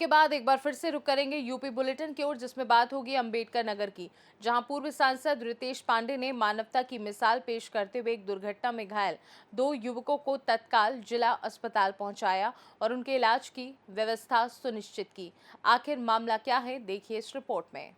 के बाद एक बार फिर से रुक करेंगे यूपी बुलेटिन की ओर, जिसमें बात होगी अंबेडकर नगर की, जहां पूर्व सांसद रितेश पांडे ने मानवता की मिसाल पेश करते हुए एक दुर्घटना में घायल 2 युवकों को तत्काल जिला अस्पताल पहुंचाया और उनके इलाज की व्यवस्था सुनिश्चित की। आखिर मामला क्या है, देखिए इस रिपोर्ट में।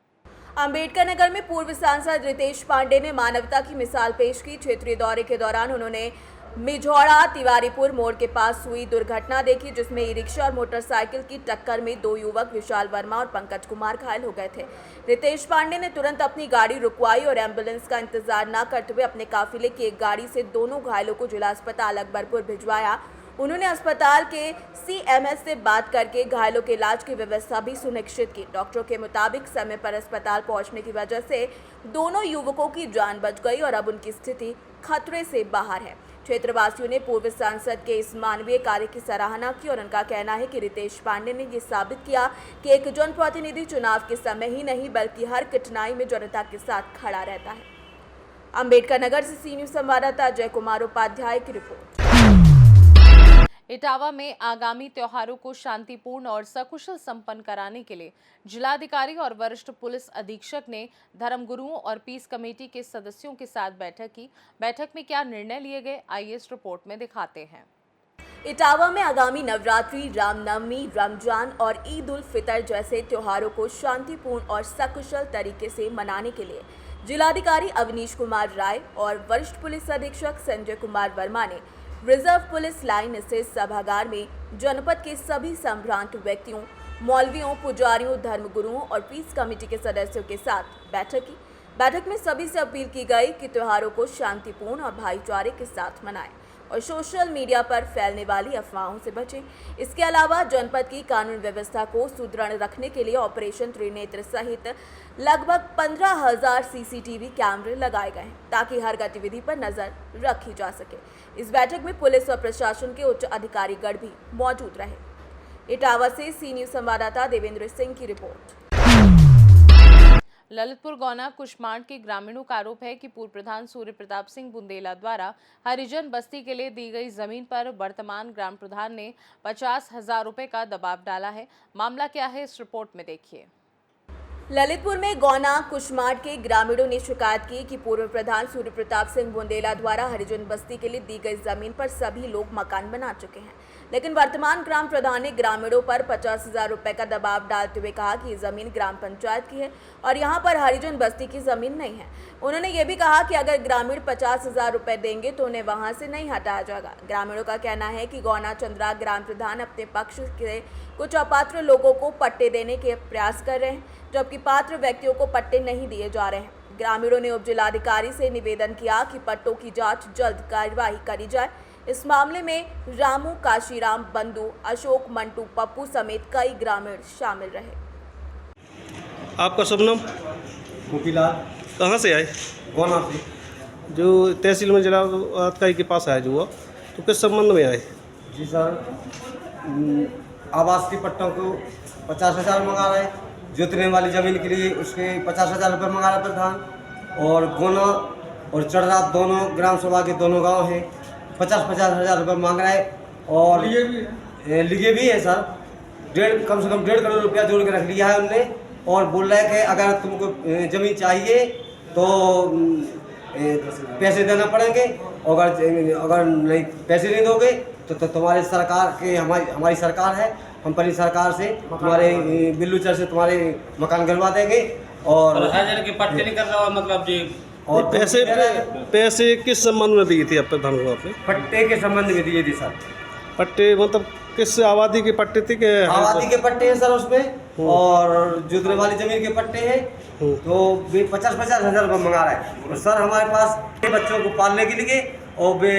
अंबेडकर नगर में पूर्व सांसद रितेश पांडे ने मानवता की मिसाल पेश की। क्षेत्रीय दौरे के दौरान उन्होंने मिझौड़ा तिवारीपुर मोड़ के पास हुई दुर्घटना देखी, जिसमें ई रिक्शा और मोटरसाइकिल की टक्कर में 2 युवक विशाल वर्मा और पंकज कुमार घायल हो गए थे। रितेश पांडे ने तुरंत अपनी गाड़ी रुकवाई और एम्बुलेंस का इंतजार न करते हुए अपने काफिले की एक गाड़ी से दोनों घायलों को जिला अस्पताल अकबरपुर भिजवाया। उन्होंने अस्पताल के सीएमएस से बात करके घायलों के इलाज की व्यवस्था भी सुनिश्चित की। डॉक्टरों के मुताबिक समय पर अस्पताल पहुंचने की वजह से दोनों युवकों की जान बच गई और अब उनकी स्थिति खतरे से बाहर है। क्षेत्रवासियों ने पूर्व सांसद के इस मानवीय कार्य की सराहना की और उनका कहना है कि रितेश पांडे ने ये साबित किया कि एक जनप्रतिनिधि चुनाव के समय ही नहीं बल्कि हर कठिनाई में जनता के साथ खड़ा रहता है। अंबेडकर नगर से सी न्यूज संवाददाता जय कुमार उपाध्याय की रिपोर्ट। इटावा में आगामी त्योहारों को शांतिपूर्ण और सकुशल संपन्न कराने के लिए जिलाधिकारी और वरिष्ठ पुलिस अधीक्षक ने धर्मगुरुओं और पीस कमेटी के सदस्यों के साथ बैठक की। बैठक में क्या निर्णय लिए गए, आइए इस रिपोर्ट में दिखाते हैं। इटावा में आगामी नवरात्रि, रामनवमी, रमजान और ईद उल फितर जैसे त्योहारों को शांतिपूर्ण और सकुशल तरीके से मनाने के लिए जिलाधिकारी अवनीश कुमार राय और वरिष्ठ पुलिस अधीक्षक संजय कुमार वर्मा ने रिजर्व पुलिस लाइन स्थित सभागार में जनपद के सभी संभ्रांत व्यक्तियों, मौलवियों, पुजारियों, धर्मगुरुओं और पीस कमेटी के सदस्यों के साथ बैठक की। बैठक में सभी से अपील की गई कि त्योहारों को शांतिपूर्ण और भाईचारे के साथ मनाएं और सोशल मीडिया पर फैलने वाली अफवाहों से बचें। इसके अलावा जनपद की कानून व्यवस्था को सुदृढ़ रखने के लिए ऑपरेशन त्रिनेत्र सहित लगभग 15,000 सीसीटीवी कैमरे लगाए गए हैं ताकि हर गतिविधि पर नजर रखी जा सके। इस बैठक में पुलिस और प्रशासन के उच्च अधिकारीगण भी मौजूद रहे। इटावा से सी न्यूज संवाददाता देवेंद्र सिंह की रिपोर्ट। ललितपुर गौना कुशमांड के ग्रामीणों का आरोप है कि पूर्व प्रधान सूर्य प्रताप सिंह बुंदेला द्वारा हरिजन बस्ती के लिए दी गई जमीन पर वर्तमान ग्राम प्रधान ने 50,000 रुपए का दबाव डाला है। मामला क्या है, इस रिपोर्ट में देखिए। ललितपुर में गौना कुशमांड के ग्रामीणों ने शिकायत की कि पूर्व प्रधान सूर्य प्रताप सिंह बुंदेला द्वारा हरिजन बस्ती के लिए दी गई जमीन पर सभी लोग मकान बना चुके हैं, लेकिन वर्तमान ग्राम प्रधान ने ग्रामीणों पर 50,000 रुपए का दबाव डालते हुए कहा कि ये जमीन ग्राम पंचायत की है और यहाँ पर हरिजन बस्ती की जमीन नहीं है। उन्होंने ये भी कहा कि अगर ग्रामीण 50,000 रुपए देंगे तो उन्हें वहाँ से नहीं हटाया जाएगा। ग्रामीणों का कहना है कि गौना चंद्रा ग्राम प्रधान अपने पक्ष के कुछ अपात्र लोगों को पट्टे देने के प्रयास कर रहे हैं, जबकि पात्र व्यक्तियों को पट्टे नहीं दिए जा रहे हैं। ग्रामीणों ने उप जिलाधिकारी से निवेदन किया कि पट्टों की जांच जल्द कार्यवाही करी जाए। इस मामले में रामू, काशीराम, बंधु, अशोक, मंटू, पप्पू समेत कई ग्रामीण शामिल रहे। आपका शुभ नाम? मोतीलाल। कहाँ से आए? गौना से। जो तहसील में जिला अधिकारी के पास आया जो हुआ, तो किस संबंध में आए? जी सर, आवास के पट्टों को 50,000 मंगा रहे, जोतने वाली ज़मीन के लिए उसके 50,000 रुपये मंगा रहा प्रधान, और गौना और चढ़रा दोनों ग्राम सभा के दोनों गांव हैं, 50,000 रुपये मांग रहा है और लिए भी है सर। कम से कम 1.5 करोड़ रुपया जोड़ के रख लिया है उनने और बोल रहा है कि अगर तुमको ज़मीन चाहिए तो पैसे देना पड़ेंगे, अगर नहीं पैसे नहीं दोगे तो तुम्हारे सरकार के हमारी सरकार है, हम अपनी सरकार से तुम्हारे बिल्लूचर से तुम्हारे मकान गिरवा देंगे और के पट्टे नहीं कर रहा मतलब जी। और पैसे किस संबंध में दिए थे आप प्रधान को? आपने पट्टे के संबंध में दिए थे सर। पट्टे मतलब किस आबादी के पट्टे थे? के आबादी के पट्टे हैं सर उसमें, और जोतने वाली जमीन के पट्टे हैं, तो 50,000 रुपये मंगा रहा है। और सर हमारे पास बच्चों को पालने के लिए और वे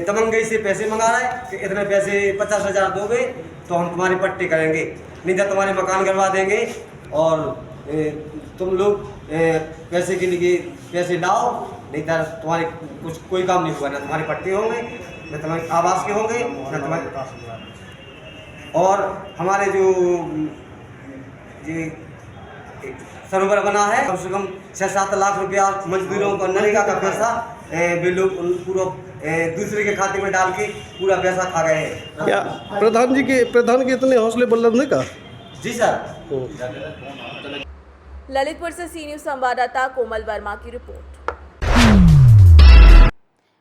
तमंगई से पैसे मंगा रहा है कि इतने पैसे 50,000 दोगे तो हम तुम्हारे पट्टे करेंगे, नहीं तो तुम्हारे मकान गिरवा देंगे और तुम लोग पैसे के लिए पैसे लाओ, नहीं तो तुम्हारे कोई काम नहीं होगा, ना तुम्हारे पट्टे होंगे, ना तुम्हारे आवास के होंगे, ना तुम्हारे। और हमारे जो ये सरोवर बना है, कम से कम 6-7 लाख रुपया मजदूरों को नरेगा का पैसा वे लोग पूरा दूसरे के खाते में डाल के पूरा पैसा खा गए हैं। क्या प्रधान के इतने हौसले बुलंद नहीं का? जी सर। ललितपुर से सी न्यूज संवाददाता कोमल वर्मा की रिपोर्ट।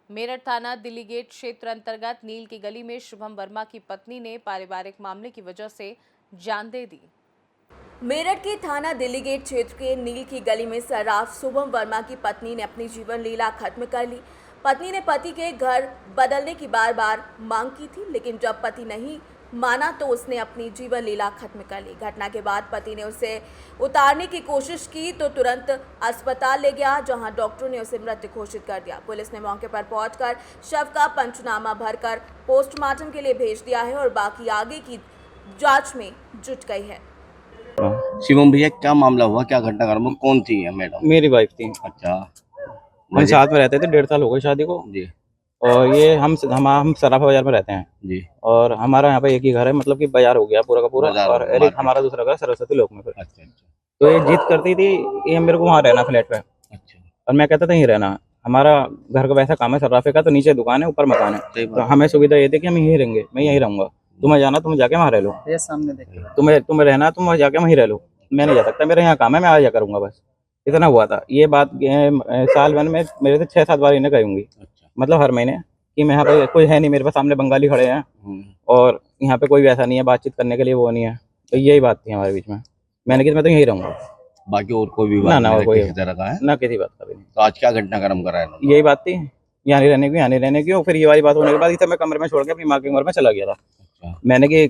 मेरठ थाना दिल्ली गेट क्षेत्र अंतर्गत नील की गली में शुभम वर्मा की पत्नी ने पारिवारिक मामले की वजह से जान दे दी। मेरठ के थाना दिल्ली गेट क्षेत्र के नील की गली में सर्राफ शुभम वर्मा की पत्नी ने अपनी जीवन लीला खत्म कर ली। पत्नी ने पति के घर बदलने की बार बार मांग की थी, लेकिन जब पति नहीं माना तो उसने अपनी जीवन लीला खत्म कर ली। घटना के बाद पति ने उसे उतारने की कोशिश की तो तुरंत अस्पताल ले गया, जहां डॉक्टरों ने उसे मृत घोषित कर दिया। पुलिस ने मौके पर पहुंचकर शव का पंचनामा भरकर पोस्टमार्टम के लिए भेज दिया है और बाकी आगे की जांच में जुट गई है। शिवम भैया, क्या मामला हुआ, क्या घटनाक्रम में, कौन थी ये मैडम? मेरी वाइफ थी। अच्छा, हम साथ में रहते थे, 1.5 साल हो गए शादी को। जी और ये हम सराफा बाजार में रहते हैं जी। और हमारा यहाँ पे एक ही घर है, मतलब कि बाजार हो गया पूरा का पूरा। बाजार, और एक हमारा दूसरा घर सरस्वती लोक में। फिर अच्छा अच्छा तो ये जिद करती थी ये मेरे को वहाँ रहना फ्लैट पे, अच्छा। और मैं कहता था यहीं रहना। हमारा घर का वैसा काम है सराफे का, तो नीचे दुकान है ऊपर मकान है, सही तो बात। हमें सुविधा ये थी कि हम यहीं रहेंगे, मैं यहीं रहूंगा। तुम्हें जाना तुम जाके वहाँ रह लो, ये सामने देखिए। तुम्हें रहना तुम जाके वहीं रह लो, मैं नहीं जा सकता, मेरा यहाँ काम है, मैं आ जा करूंगा, बस इतना हुआ था। ये बात साल भर में मेरे से 6-7 बार इन्हें कहूंगी, अच्छा। मतलब हर महीने, कि मैं यहाँ पे कोई है नहीं, मेरे पास सामने बंगाली खड़े हैं और यहाँ पे कोई वैसा नहीं है बातचीत करने के लिए, वो नहीं है। तो यही बात थी हमारे बीच में। मैंने कहा मैं तो यहीं रहूंगा, बाकी और कोई भी ना बात ना नहीं कोई किसी तरह का है? ना किसी बात का भी नहीं। तो आज क्या घटनाक्रम करा है? यही बात थी, यहाँ नहीं रहने की, यहाँ नहीं रहने की। और फिर ये वाली बात होने के बाद इसे मैं कमरे में छोड़ के अपनी माँ के उम्र में चला गया था। अच्छा। मैंने कि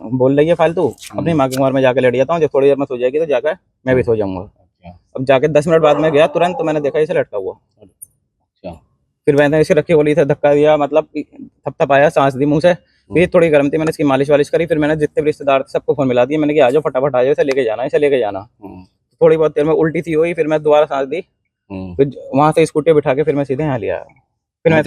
बोल रही है फालतू, अपनी माँ की उम्र में जाकर लेट जाता हूँ, जब थोड़ी देर में सो जाएगी तो जाकर मैं भी सो जाऊंगा। अच्छा अब जाके 10 मिनट बाद में गया तुरंत, तो मैंने देखा इसे लटका हुआ। अच्छा। फिर मैंने इसे रखी गोली से धक्का दिया, मतलब थपथपाया, सांस दी मुंह से। फिर थोड़ी गर्म थी, मैंने इसकी मालिश वालिश करी। फिर मैंने जितने भी रिश्तेदार थे सबको फोन मिला दिया, मैंने कहा आ जाओ फटाफट आ जाओ, इसे लेके जाना, इसे लेके जाना। थोड़ी बहुत देर में उल्टी सी हुई, फिर मैं दोबारा सांस दी, फिर वहां से स्कूटी बिठा के फिर मैं सीधे यहाँ लिया। फिर मैं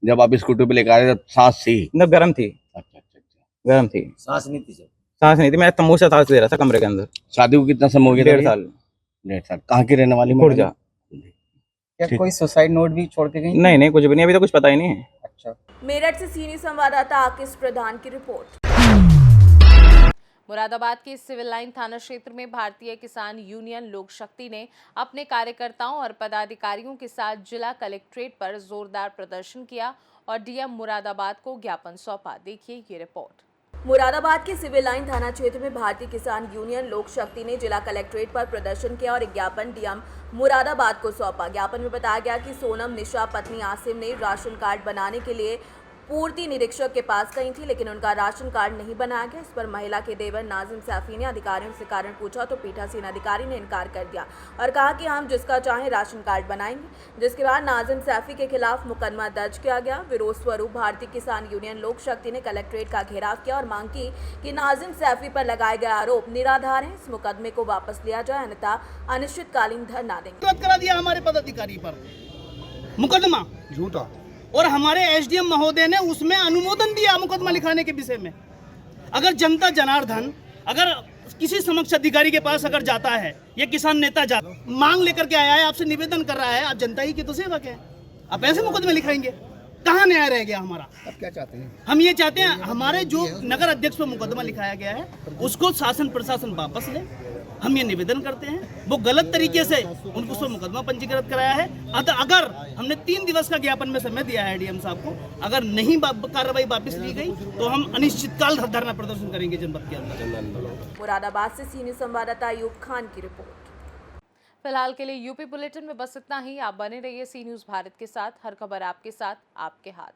जब आप स्कूटी पे लेकर आए तब सांस थी? न गर्म थी, अच्छा अच्छा। गर्म थी, सांस नहीं थी? सांस नहीं थी, मैं तंबू से सांस दे रहा था कमरे के अंदर। शादी को कितना समय हो गया? 1.5 साल। 1.5 साल। कहाँ की रहने वाली? खुर्जा। क्या कोई सुसाइड नोट भी छोड़ के गई? नहीं नहीं, कुछ भी नहीं, अभी तो कुछ पता ही नहीं है। अच्छा। मेरठ से सी न्यूज संवाददाता आकिश प्रधान की रिपोर्ट। मुरादाबाद के सिविल लाइन थाना क्षेत्र में भारतीय किसान यूनियन लोक शक्ति ने अपने कार्यकर्ताओं और पदाधिकारियों के साथ जिला कलेक्ट्रेट पर जोरदार प्रदर्शन किया और डीएम मुरादाबाद को ज्ञापन सौंपा। देखिए ये रिपोर्ट। मुरादाबाद के सिविल लाइन थाना क्षेत्र में भारतीय किसान यूनियन लोक शक्ति ने जिला कलेक्ट्रेट पर प्रदर्शन किया और एक ज्ञापन डीएम मुरादाबाद को सौंपा। ज्ञापन में बताया गया कि सोनम निशा पत्नी आसिम ने राशन कार्ड बनाने के लिए पूर्ति निरीक्षक के पास गई थी, लेकिन उनका राशन कार्ड नहीं बनाया गया। इस पर महिला के देवर नाजिम सैफी ने अधिकारियों से कारण पूछा तो पीठासीन अधिकारी ने इनकार कर दिया और कहा कि हम जिसका चाहें राशन कार्ड बनाएंगे, जिसके बाद नाजिम सैफी के खिलाफ मुकदमा दर्ज किया गया। विरोध स्वरूप भारतीय किसान यूनियन लोक शक्ति ने कलेक्ट्रेट का घेराव किया और मांग की कि नाजिम सैफी पर लगाए गए आरोप निराधार हैं, इस मुकदमे को वापस लिया जाए, अन्यथा अनिश्चितकालीन धरना देंगे। करा दिया हमारे पदाधिकारी पर मुकदमा झूठा, और हमारे एसडीएम महोदय ने उसमें अनुमोदन दिया मुकदमा लिखाने के विषय में। अगर जनता जनार्दन अगर किसी समक्ष अधिकारी के पास अगर जाता है, ये किसान नेता मांग लेकर के आया है, आपसे निवेदन कर रहा है, आप जनता ही की तो सेवक है, आप ऐसे मुकदमे लिखाएंगे? कहाँ न्याय रह गया हमारा? अब क्या चाहते हैं? हम ये चाहते हैं हमारे जो नगर अध्यक्ष पर मुकदमा लिखाया गया है उसको शासन प्रशासन वापस ले। हम ये निवेदन करते हैं, वो गलत तरीके से उनको उसमें मुकदमा पंजीकृत कराया है। अगर हमने 3 दिवस का ज्ञापन में समय दिया है डीएम साहब को, अगर नहीं कार्रवाई वापस ली गई तो हम अनिश्चितकाल धरना प्रदर्शन करेंगे जनपद के अंदर। मुरादाबाद से सी न्यूज संवाददाता अयूब खान की रिपोर्ट। फिलहाल के लिए यूपी बुलेटिन में बस इतना ही। आप बने रहिए सी न्यूज भारत के साथ, हर खबर आपके साथ, आपके हाथ।